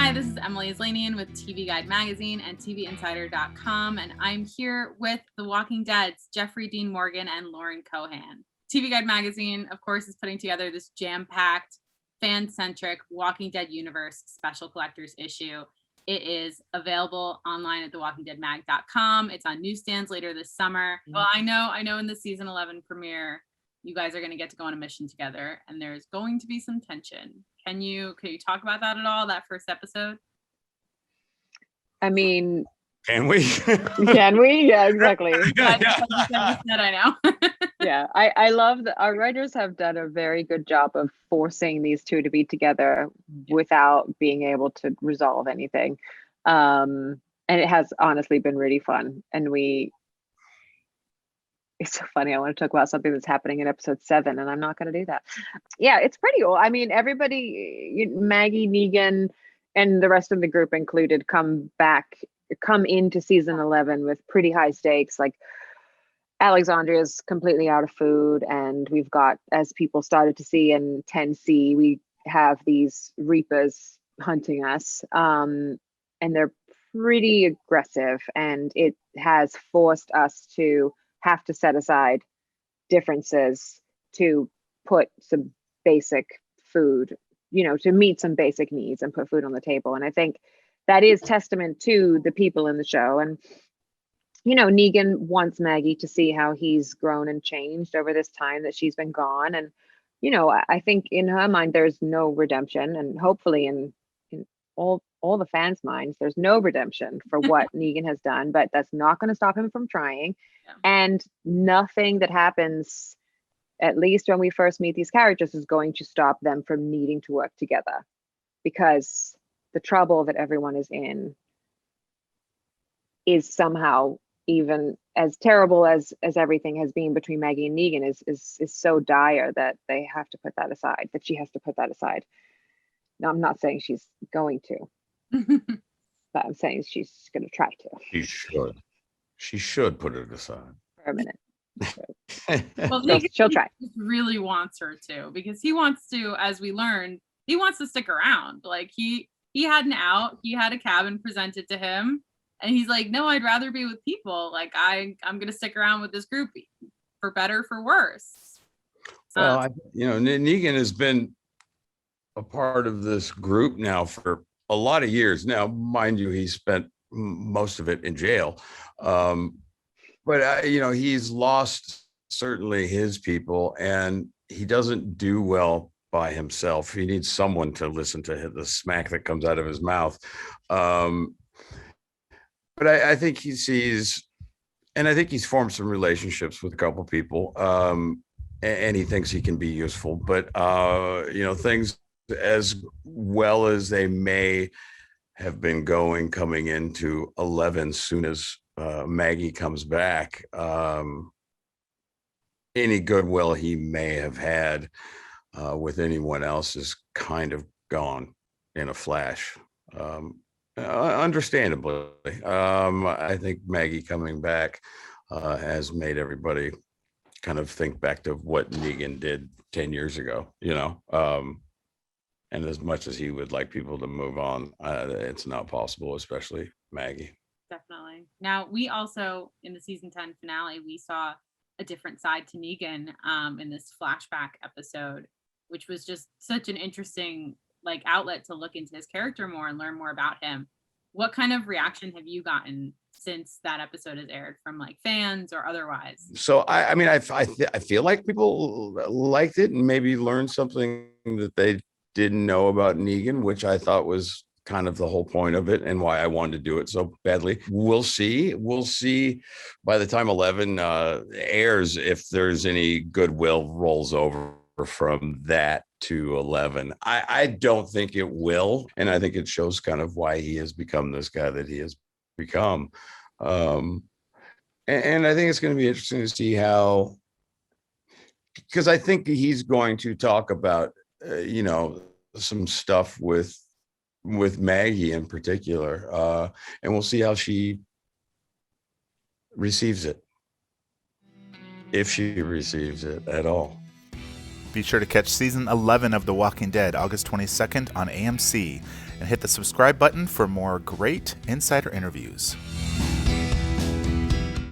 Hi, this is Emily Islanian with TV Guide Magazine and TVinsider.com, and I'm here with The Walking Dead's Jeffrey Dean Morgan and Lauren Cohan. TV Guide Magazine, of course, is putting together this jam-packed, fan-centric Walking Dead universe special collector's issue. It is available online at thewalkingdeadmag.com. It's on newsstands later this summer. Well, I know in the season 11 premiere, you guys are going to get to go on a mission together, and there's going to be some tension. Can you talk about that at all, that first episode? I mean, can we? Can we? Yeah, exactly. I know. Yeah, I love that our writers have done a very good job of forcing these two to be together without being able to resolve anything. And it has honestly been really fun. And it's so funny. I want to talk about something that's happening in episode 7, and I'm not going to do that. Yeah, it's pretty old. I mean, everybody, Maggie, Negan, and the rest of the group included, come into season 11 with pretty high stakes. Like, Alexandria's completely out of food, and we've got, as people started to see in 10C, we have these Reapers hunting us, and they're pretty aggressive, and it has forced us to have to set aside differences to put some basic food, to meet some basic needs and put food on the table. And I think that is testament to the people in the show. And Negan wants Maggie to see how he's grown and changed over this time that she's been gone. And, I think in her mind, there's no redemption. And hopefully in all the fans' minds, there's no redemption for what Negan has done, but that's not going to stop him from trying. Yeah. And nothing that happens, at least when we first meet these characters, is going to stop them from needing to work together, because the trouble that everyone is in is somehow, even as terrible as everything has been between Maggie and Negan, is so dire that they have to put that aside, that she has to put that aside. Now, I'm not saying she's going to, but I'm saying she's going to try to. She should put it aside for a minute. Well, she'll try. He really wants her to, because he wants to, as we learned, he wants to stick around. Like, he had an out, he had a cabin presented to him, and he's like, no, I'd rather be with people. Like, I'm going to stick around with this group for better, for worse. Well, Negan has been a part of this group now for a lot of years. Now, mind you, he spent most of it in jail. But he's lost certainly his people, and he doesn't do well by himself. He needs someone to listen to the smack that comes out of his mouth. But I think he sees, and I think he's formed some relationships with a couple people, and he thinks he can be useful. But things, as well as they may have been coming into 11, soon as Maggie comes back, any goodwill he may have had with anyone else is kind of gone in a flash. Understandably, I think Maggie coming back has made everybody kind of think back to what Negan did 10 years ago, and as much as he would like people to move on, it's not possible, especially Maggie. Definitely. Now, we also, in the season 10 finale, we saw a different side to Negan in this flashback episode, which was just such an interesting outlet to look into his character more and learn more about him. What kind of reaction have you gotten since that episode has aired from fans or otherwise? So I feel like people liked it and maybe learned something that they didn't know about Negan, which I thought was kind of the whole point of it and why I wanted to do it so badly. We'll see by the time 11 airs if there's any goodwill rolls over from that to 11. I don't think it will, and I think it shows kind of why he has become this guy that he has become. And I think it's going to be interesting to see how, because I think he's going to talk about some stuff with Maggie in particular, and we'll see how she receives it, if she receives it at all. Be sure to catch season 11 of The Walking Dead August 22nd on AMC. and hit the subscribe button for more great insider interviews.